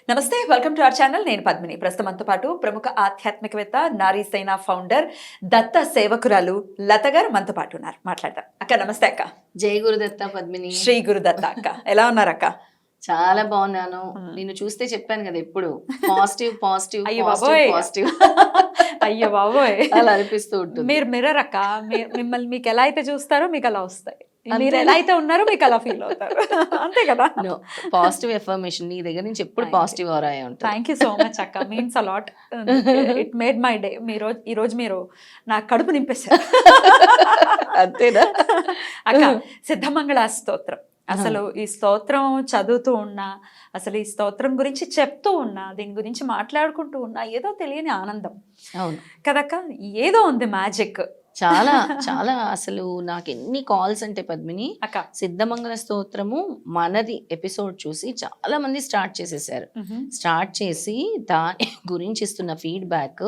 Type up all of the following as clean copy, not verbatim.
నమస్తే, welcome to our channel. నేను పద్మిని. ప్రస్తుతం మనతో పాటు ప్రముఖ ఆధ్యాత్మికవేత్త, నారీ సేన ఫౌండర్, దత్త సేవకురాలు లత గారు మనతో పాటు ఉన్నారు. మాట్లాడదాం. అక్క నమస్తే. అక్క జై గురుదత్త పద్మిని. శ్రీ గురుదత్త. అక్క ఎలా ఉన్నారు అక్క? చాలా బాగున్నాను. నిన్ను చూస్తే చెప్పాను కదా ఎప్పుడు పాజిటివ్ పాజిటివ్ అయ్యో పాజిటివ్ బాబోయ్. పాజిటివ్ అయ్యో బాబోయ్, అలా అనిపిస్తూ ఉంటుంది. మీరు మిర్రర్ అక్క. మిమ్మల్ని మీకు ఎలా అయితే చూస్తారో మీకు అలా వస్తాయి. మీరు అంతేనా? ఎలా అయితే ఉన్నారో మీకు అలా ఫీల్ అవుతారు. అంతే కదా? పాజిటివ్ ఎఫర్మేషన్ నీ దగ్గర నుంచి ఎప్పుడు Thank you. పాజిటివ్ ఆరాయ ఉంటుంది. థ్యాంక్ యూ సో మచ్ అక్క. Means a lot. It made my day. ఈ రోజు మీరు నా కడుపు నింపేశారు. అంతేనా? అక్క, సిద్ధమంగళ స్తోత్రం. అసలు ఈ స్తోత్రం చదువుతూ ఉన్నా, అసలు ఈ స్తోత్రం గురించి చెప్తూ ఉన్నా, దీని గురించి మాట్లాడుకుంటూ ఉన్నా, ఏదో తెలియని ఆనందం అవును, కదక్క. ఏదో ఉంది మ్యాజిక్ చాలా చాలా. అసలు నాకు ఎన్ని కాల్స్ అంటే పద్మిని, అక్క. సిద్ధమంగళ స్తోత్రము మనది ఎపిసోడ్ చూసి చాలా మంది స్టార్ట్ చేసేసారు. స్టార్ట్ చేసి దాని గురించి ఇస్తున్న ఫీడ్బ్యాక్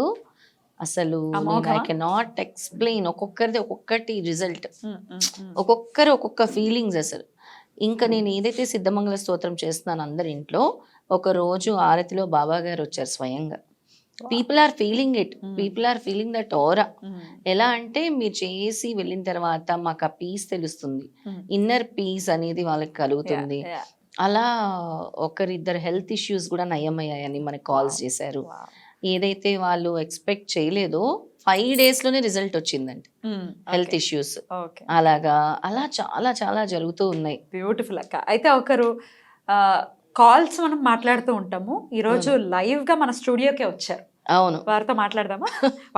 అసలు అమోఘమా? I cannot explain. ఒక్కొక్కరిది ఒక్కొక్కటి రిజల్ట్, ఒక్కొక్కరు ఒక్కొక్క ఫీలింగ్స్. అసలు ఇంకా నేను ఏదైతే సిద్ధమంగళ స్తోత్రం చేస్తున్నాను అందరి ఇంట్లో, ఒక రోజు ఆరతిలో బాబా గారు వచ్చారు స్వయంగా. People are feeling it, people are feeling that aura. ఎలా అంటే మీరు చేసి వెళ్ళిన తర్వాత మాకు ఆ పీస్ తెలుస్తుంది, ఇన్నర్ పీస్ అనేది వాళ్ళకి కలుగుతుంది. అలా ఒకరిద్దరు హెల్త్ ఇష్యూస్ కూడా నయమయ్యాయని మనకి కాల్స్ చేశారు. ఏదైతే వాళ్ళు ఎక్స్పెక్ట్ చేయలేదో 5 days లోనే రిజల్ట్ వచ్చిందండి హెల్త్ ఇష్యూస్. అలాగా అలా చాలా చాలా జరుగుతూ ఉన్నాయి. బ్యూటిఫుల్ అక్క. అయితే ఒకరు కాల్స్ మనం మాట్లాడుతూ ఉంటాము. ఈరోజు లైవ్ గా మన స్టూడియోకే వచ్చారు. అవును, వారితో మాట్లాడదామా?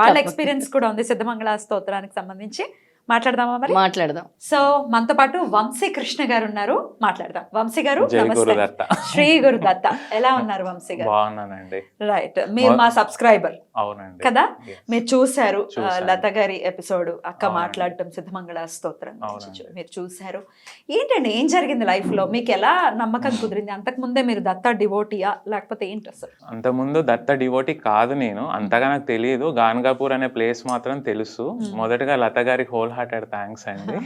వాళ్ళ ఎక్స్పీరియన్స్ కూడా ఉంది సిద్ధమంగళ స్తోత్రానికి సంబంధించి. మాట్లాడదామా మరి? మాట్లాడదాం. సో మనతో పాటు వంశీ కృష్ణ గారు ఉన్నారు. మాట్లాడదాం. వంశీ గారు జై నమస్తే. గురుదత్త. శ్రీ గురుదత్త. ఎలా ఉన్నారు వంశీ గారు? బాగున్నానండి. రైట్, మీరు మా సబ్స్క్రైబర్ అవునండి కదా. Yes. మీరు చూశారు చూశాను. లత గారి ఎపిసోడ్, అక్క అవునండి. మాట్లాడటం సిద్ధమంగళ స్తోత్రం గురించి అవునండి. మీరు చూశారు. ఏంటండి, ఏం జరిగింది లైఫ్ లో? మీకు ఎలా నమ్మకం కుదిరింది? అంతకు ముందే మీరు దత్త డివోటియా లేకపోతే ఏంటి అసలు? అంతకుముందు దత్త డివోటీ కాదు నేను, అంతగా నాకు తెలియదు. గాన్గాపూర్ అనే ప్లేస్ మాత్రం తెలుసు. మొదటగా లత గారికి హోల్ హార్టెడ్ థ్యాంక్స్ అండి.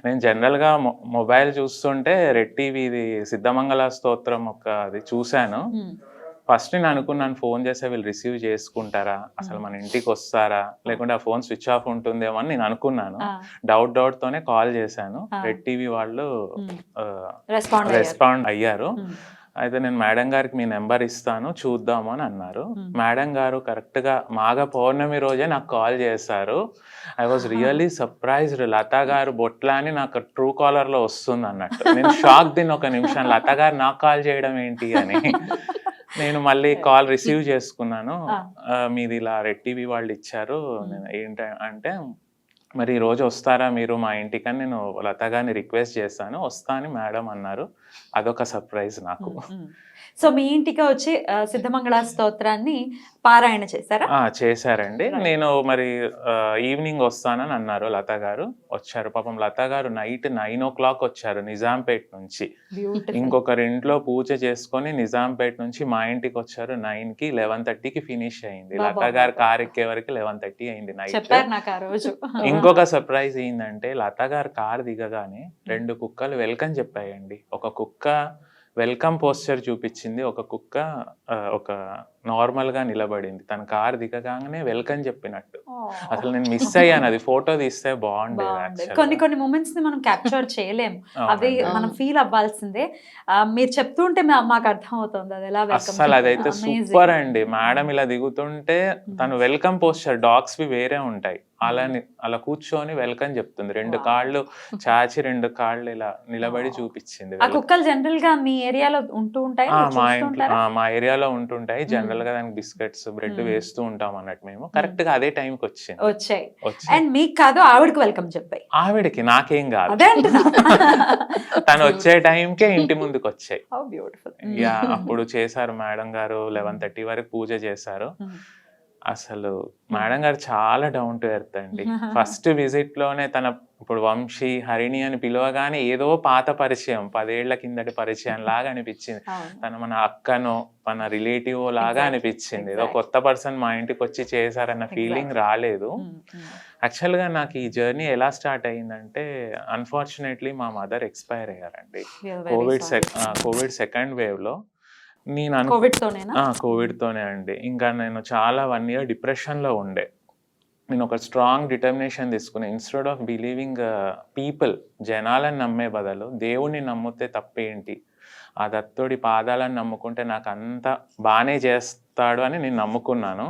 నేను జనరల్ గా మొబైల్ చూస్తుంటే రెడ్ టీవీది సిద్ధమంగళ స్తోత్రం అది చూశాను. ఫస్ట్ నేను అనుకున్నాను, ఫోన్ చేస్తే వీళ్ళు రిసీవ్ చేసుకుంటారా, అసలు మన ఇంటికి వస్తారా, లేకుంటే ఆ ఫోన్ స్విచ్ ఆఫ్ ఉంటుందేమో అని నేను అనుకున్నాను. డౌట్ తోనే కాల్ చేశాను. రెడ్ టీవీ వాళ్ళు రెస్పాండ్ అయ్యారు. అయితే నేను మేడం గారికి మీ నెంబర్ ఇస్తాను చూద్దాము అని అన్నారు. మేడం గారు కరెక్ట్ గా మాఘ పౌర్ణమి రోజే నాకు కాల్ చేశారు. I was really surprised. Lata గారు బొట్లా అని నాకు ట్రూ కాలర్ లో వస్తుంది అన్నట్టు. నేను షాక్ దిన్ ఒక నిమిషం, లతా గారు నాకు కాల్ చేయడం ఏంటి అని. నేను మళ్ళీ కాల్ రిసీవ్ చేసుకున్నాను. మీది ఇలా రెడ్ టీవీ వాళ్ళు ఇచ్చారు, ఏంటి అంటే మరి ఈ రోజు వస్తారా మీరు మా ఇంటికి అని నేను లత గారిని రిక్వెస్ట్ చేస్తాను. వస్తా అని మేడం అన్నారు. అదొక సర్ప్రైజ్ నాకు. సో మీ ఇంటికి వచ్చి సిద్ధమంగళ స్తోత్రాన్ని పారాయణ చేశారా? చేశారండి. నేను మరి ఈవినింగ్ వస్తానని అన్నారు. లత గారు వచ్చారు. పాపం లత గారు నైట్ 9 o'clock వచ్చారు నిజాంపేట్ నుంచి. ఇంకొకరి ఇంట్లో పూజ చేసుకొని నిజాంపేట్ నుంచి మా ఇంటికి వచ్చారు 9కి. 11:30కి ఫినిష్ అయింది. లత గారు కార్ ఎక్కే వరకు 11:30 అయింది నైట్. చెప్పారు నాకు ఆ రోజు. ఇంకొక సర్ప్రైజ్ ఏంటంటే లత గారు కార్ దిగగానే 2 కుక్కలు వెల్కమ్ చెప్పాయండి. ఒక కుక్క వెల్కమ్ పోస్చర్ చూపించింది, ఒక కుక్క ఒక నార్మల్ గా నిలబడింది. తన కార్ దిగగానే వెల్కమ్ చెప్పినట్టు. అసలు నేను మిస్ అయ్యాను. అది ఫోటో తీస్తే బాగుండేది. కొన్ని మూమెంట్స్ ని మనం క్యాప్చర్ చేయలేము, అవి మనం ఫీల్ అవ్వాల్సిందే. మీరు చెప్తుంటే మాకు అర్థం అవుతుంది అది ఎలా. అసలు అదైతే సూపర్ అండి. మేడం ఇలా దిగుతుంటే తను వెల్కమ్ పోస్చర్, డాగ్స్ వి వేరే ఉంటాయి, అలా కూర్చొని వెల్కమ్ చెప్తుంది. 2 కాళ్ళు చాచి 2 కాళ్ళు ఇలా నిలబడి చూపించింది. ఆ కుక్కలు జనరల్ గా మీ ఏరియాలో ఉంటూ ఉంటాయి? మా ఏరియాలో ఉంటుంటాయి. జనరల్ గా దానికి బిస్కెట్స్ బ్రెడ్ వేస్తూ ఉంటాం అన్నట్టు. మేము కరెక్ట్ గా అదే టైం కి వచ్చాయి. అండ్ మీకు కాదు, ఆవిడకి వెల్కమ్ చెప్పాయి. ఆవిడకి, నాకేం కాదు. అదే అంటున్నా. తను వచ్చే టైంకే ఇంటి ముందుకు వచ్చాయి. బ్యూటిఫుల్. అప్పుడు చేశారు మేడం గారు. 11:30 వరకు పూజ చేశారు. అసలు మేడం గారు చాలా డౌన్ టు ఎర్త్ అండి. ఫస్ట్ విజిట్ లోనే తన ఇప్పుడు వంశీ హరిణి అని పిలవగానే ఏదో పాత పరిచయం, 10 ఏళ్ల కిందటి పరిచయం లాగా అనిపించింది. తన మన అక్కనో మన రిలేటివ్ లాగా అనిపించింది. ఏదో కొత్త పర్సన్ మా ఇంటికి వచ్చి చేశారన్న ఫీలింగ్ రాలేదు. యాక్చువల్ గా నాకు ఈ జర్నీ ఎలా స్టార్ట్ అయ్యిందంటే, అన్ఫార్చునేట్లీ మా మదర్ ఎక్స్పైర్ అయ్యారండి కోవిడ్ 2nd wave లో. నేను కోవిడ్ తోనేనా? కోవిడ్తోనే అండి. ఇంకా నేను చాలా 1 ఇయర్ డిప్రెషన్లో ఉండే. నేను ఒక స్ట్రాంగ్ డిటర్మినేషన్ తీసుకున్నా. ఇన్స్టెడ్ ఆఫ్ బిలీవింగ్ పీపుల్, జనాలను నమ్మే బదులు దేవుణ్ణి నమ్మితే తప్పేంటి, ఆ దత్తుడి పాదాలను నమ్ముకుంటే నాకు అంతా బాగానే చేస్తాడు అని నేను నమ్ముకున్నాను.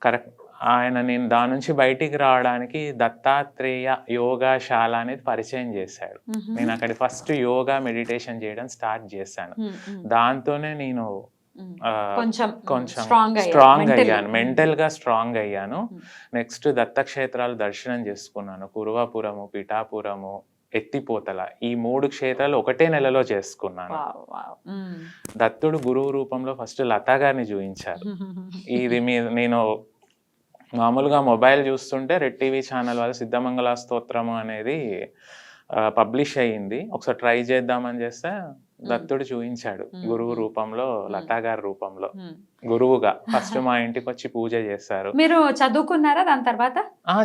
కరెక్ట్. నేను దాని నుంచి బయటికి రావడానికి దత్తాత్రేయ యోగాశాల అనేది పరిచయం చేశాడు. నేను అక్కడ ఫస్ట్ యోగా మెడిటేషన్ చేయడం స్టార్ట్ చేశాను. దాంతోనే నేను కొంచెం స్ట్రాంగ్ అయ్యాను, మెంటల్గా స్ట్రాంగ్ అయ్యాను. నెక్స్ట్ దత్తక్షేత్రాలు దర్శనం చేసుకున్నాను. కురువాపురము, పిఠాపురము, ఎత్తిపోతల, ఈ 3 క్షేత్రాలు ఒకటే నెలలో చేసుకున్నాను. దత్తుడు గురువు రూపంలో ఫస్ట్ లతా గారిని చూపించారు. ఇది నేను మామూలుగా మొబైల్ చూస్తుంటే రెడ్ టీవీ ఛానల్ వాళ్ళు సిద్ధమంగళ స్తోత్రము అనేది పబ్లిష్ అయ్యింది. ఒకసారి ట్రై చేద్దామని చేస్తే దత్తుడు చూపించాడు గురువు రూపంలో, లతా గారి రూపంలో గురువుగా. ఫస్ట్ మా ఇంటికి వచ్చి పూజ చేశారు. మీరు చదువుకున్నారా దాని తర్వాత?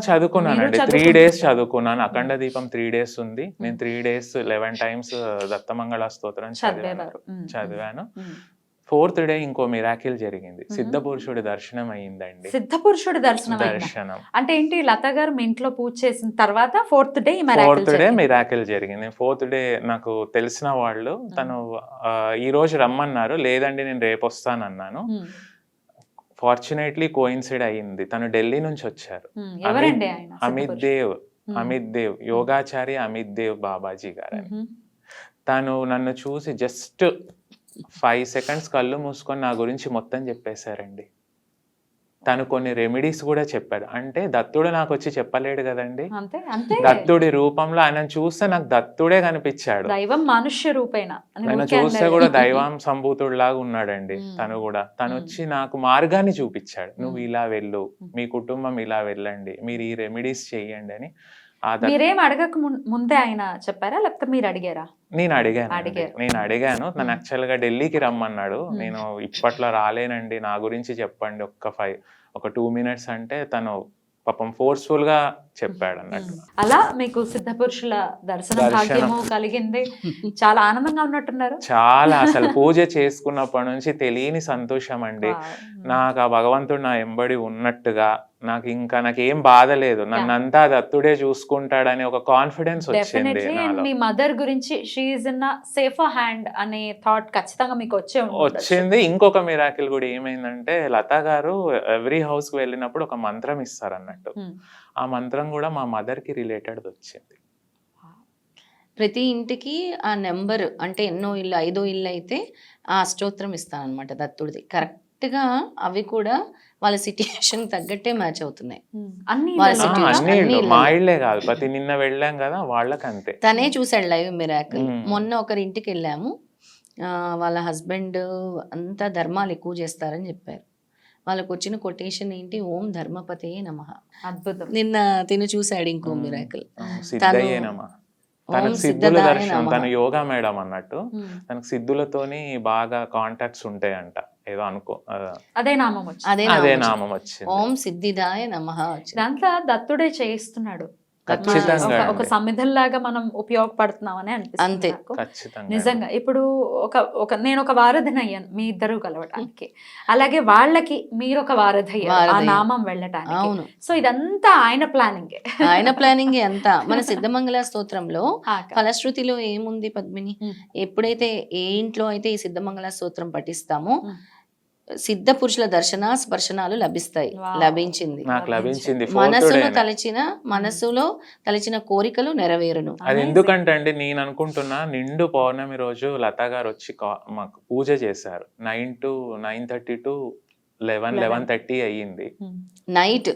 చదువుకున్నానండి. 3 days చదువుకున్నాను. అఖండ దీపం 3 days ఉంది. నేను 3 days 11 times దత్తమంగళ స్తోత్రం చదివాను. 4th day ఇంకో మిరాకిల్ జరిగింది. సిద్ధ పురుషుడి దర్శనం అయ్యిందండి. సిద్ధ పురుషుడి దర్శనం అంటే ఏంటి? లతా గారు మీ ఇంట్లో పూజ చేసిన తర్వాత 4th day మిరాకిల్ జరిగింది. 4th day నాకు తెలిసిన వాళ్ళు తను ఈ రోజు రమ్మన్నారు. లేదండి నేను రేపు వస్తానన్నాను. ఫార్చునేట్లీ కోయిన్సైడ్ అయ్యింది. తను ఢిల్లీ నుంచి వచ్చారు. అమిత్ దేవ్ యోగాచార్య అమిత్ దేవ్ బాబాజీ గారు. తను నన్ను చూసి జస్ట్ 5 seconds కళ్ళు మూసుకొని నా గురించి మొత్తం చెప్పేశారండి. తను కొన్ని రెమెడీస్ కూడా చెప్పాడు. అంటే దత్తుడు నాకు వచ్చి చెప్పలేడు కదండి. దత్తుడి రూపంలో ఆయన చూస్తే నాకు దత్తుడే కనిపించాడు. దైవం మనుష్య రూపేణ ఆయన చూస్తే కూడా దైవం సంభూతుడు లాగా ఉన్నాడండి. తను వచ్చి నాకు మార్గాన్ని చూపించాడు. నువ్వు ఇలా వెళ్ళు, మీ కుటుంబం ఇలా వెళ్ళండి, మీరు ఈ రెమెడీస్ చెయ్యండి అని. మీరేం అడగక ముందే ఆయన చెప్పారా లేకపోతే మీరు అడిగారా? నేను అడిగాను. తను యాక్చువల్ గా ఢిల్లీకి రమ్మన్నాడు. నేను ఇప్పట్లో రాలేనండి, నా గురించి చెప్పండి ఒక 2 minutes అంటే తను పాపం ఫోర్స్ఫుల్ గా చెప్పాడు అన్నట్టు. అలా మీకు సిద్ధ పురుషుల దర్శనం కలిగింది. చాలా ఆనందంగా ఉన్నట్టున్నారు. చాలా అసలు పూజ చేసుకున్నప్పటి నుంచి తెలియని సంతోషం అండి. నాకు ఆ భగవంతుడు నా ఎంబడి ఉన్నట్టుగా, నాకేం బాధ లేదు, నన్నంతా దత్తుడే చూసుకుంటాడని ఒక కాన్ఫిడెన్స్ వచ్చింది. మీ మదర్ గురించి she is in safer hand అనే థాట్ ఖచ్చితంగా మీకు వచ్చింది. ఇంకొక మిరాకిల్ కూడా ఏమైందంటే, లతా గారు ఎవ్రీ హౌస్ కి వెళ్ళినప్పుడు ఒక మంత్రం ఇస్తారు అన్నట్టు. ఆ మంత్రం కూడా మా మదర్ కి రిలేటెడ్ వచ్చింది. ప్రతి ఇంటికి ఆ నెంబర్ అంటే ఎన్నో ఇల్లు, 5వ ఇల్లు అయితే ఆ అష్టోత్తరం ఇస్తానన్నమాట దత్తుడిది. కరెక్ట్ గా అవి కూడా వాళ్ళ సిట్యుయేషన్ తగ్గట్టే మ్యాచ్ అవుతున్నాయి. మా ఇళ్ళే కాదు, ప్రతి నిన్న వెళ్ళాం కదా వాళ్ళకి అంతే. తనే చూసాడు లైవ్ మిరాకిల్. మొన్న ఒకరి ఇంటికి వెళ్ళాము, వాళ్ళ హస్బెండ్ అంతా ధర్మాలు ఎక్కువ చేస్తారని చెప్పారు. వాళ్ళకు వచ్చిన కొటేషన్ ఏంటి? ఓం ధర్మపతే నమః. అద్భుతం. నిన్న తిను చూసాడు ఇంకో మిరాకిల్. తనకు సిద్ధుల దర్శనం. తను యోగా మేడం అన్నట్టు. తనకు సిద్ధులతోని బాగా కాంటాక్ట్స్ ఉంటాయంట. ఏదో అనుకో అదే నామం వచ్చింది. ఓం సిద్ధిదాయ నమః. దాంట్లో దత్తుడే చేయిస్తున్నాడు. ఒక సమిధల్లాగా మనం ఉపయోగపడుతున్నామని అనిపిస్తుంది నిజంగా. ఇప్పుడు నేను ఒక వారధిని అయ్యాను మీ ఇద్దరు కలవటానికి, అలాగే వాళ్ళకి మీరు ఒక వారధి అయ్యారు ఆ నామం వెళ్ళటానికి. సో ఇదంతా ఆయన ప్లానింగే అంతా. మన సిద్ధమంగళ స్తోత్రంలో ఫలశ్రుతిలో ఏముంది పద్మిని? ఎప్పుడైతే ఏ ఇంట్లో అయితే ఈ సిద్ధమంగళ స్తోత్రం పఠిస్తామో సిద్ధ పురుషుల దర్శన స్పర్శనాలు లభించింది. మనసులో తలచిన కోరికలు నెరవేరును. అది ఎందుకంటే అండి, నేను అనుకుంటున్నా నిండు పౌర్ణమి రోజు లతా గారు వచ్చి మాకు పూజ చేశారు. 9 to 9:30 to 11:30 అయ్యింది. నైట్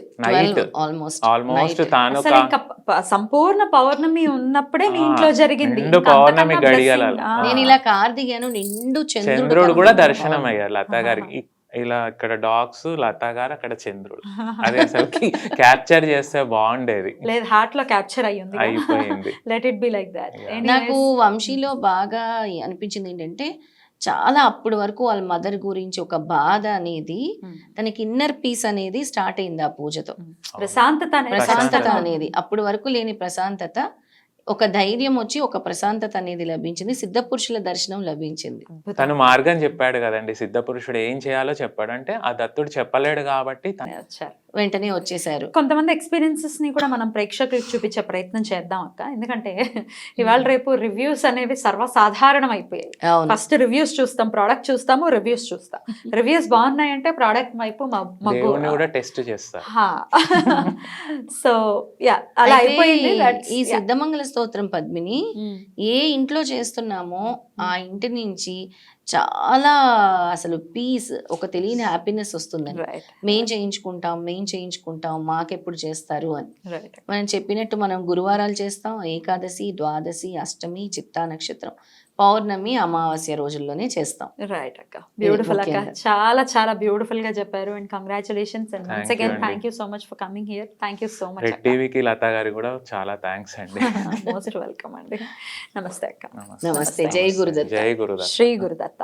ఆల్మోస్ట్ తాను సంపూర్ణ పౌర్ణమి ఉన్నప్పుడే మీ ఇంట్లో జరిగింది. నిండు పౌర్ణమి గడియల నేను ఇలా కార్ దిగాను, నిండు చంద్రుడు కూడా దర్శనం అయ్యారు లతా గారికి. ఇలా ఇక్కడ డాగ్స్, లతా గారు అక్కడ చంద్రుడు. అది అసలు క్యాప్చర్ చేస్తే బాగుండేది. లేదు, హార్ట్ లో క్యాప్చర్ అయిపోయింది. Let it be like that. నాకు వంశీలో బాగా అనిపించింది ఏంటంటే, చాలా అప్పటి వరకు వాళ్ళ మదర్ గురించి ఒక బాధ అనేది తనకి ఇన్నర్ పీస్ అనేది స్టార్ట్ అయింది ఆ పూజతో. ప్రశాంతత అనేది అప్పటి వరకు లేని ప్రశాంతత ఒక ధైర్యం వచ్చి ఒక ప్రశాంతత అనేది లభించింది, సిద్ధ పురుషుల దర్శనం లభించింది. తను మార్గం చెప్పాడు కదండి, సిద్ధ పురుషుడు ఏం చేయాలో చెప్పాడు. అంటే ఆ దత్తుడు చెప్పలేడు కాబట్టి వచ్చారు. వెంటనే వచ్చేసారు. కొంతమంది ఎక్స్పీరియన్సెస్ ని కూడా మనం ప్రేక్షకులకు చూపించే ప్రయత్నం చేద్దాం అక్క. ఎందుకంటే ఇవాళ రేపు రివ్యూస్ అనేవి సర్వసాధారణం అయిపోయాయి. అవును. ఫస్ట్ రివ్యూస్ చూస్తాం, ప్రోడక్ట్ చూస్తాము, రివ్యూస్ చూస్తాం. రివ్యూస్ బాగున్నాయంటే ప్రోడక్ట్ వైపు దేవుణ్ణి కూడా టెస్ట్ చేస్తారు. సో యా అలా అయితే అయిపోయింది. ఈ సిద్ధమంగళ స్తోత్రం పద్మిని ఏ ఇంట్లో చేస్తున్నామో ఆ ఇంటి నుంచి చాలా అసలు పీస్, ఒక తెలియని హ్యాపీనెస్ వస్తుందని. మేం చేయించుకుంటాం మాకెప్పుడు చేస్తారు అని. మనం చెప్పినట్టు మనం గురువారాలు చేస్తాం, ఏకాదశి, ద్వాదశి, అష్టమి, చిత్తా నక్షత్రం, పౌర్ణమి, అమావాస్య రోజుల్లోనే చేస్తాం. రైట్ అక్క, బ్యూటిఫుల్ అక్క, చాలా చాలా బ్యూటిఫుల్ గా చెప్పారు. And congratulations and once again thank you so much for coming here. Thank you so much. Red టీవీకి లతా గారి కూడా చాలా థ్యాంక్స్ అండి. మోస్ట్ వెల్కమ్ అండి. నమస్తే అక్క. నమస్తే. జై గురుదత్త. జై గురుదత్త. శ్రీ గురుదత్త.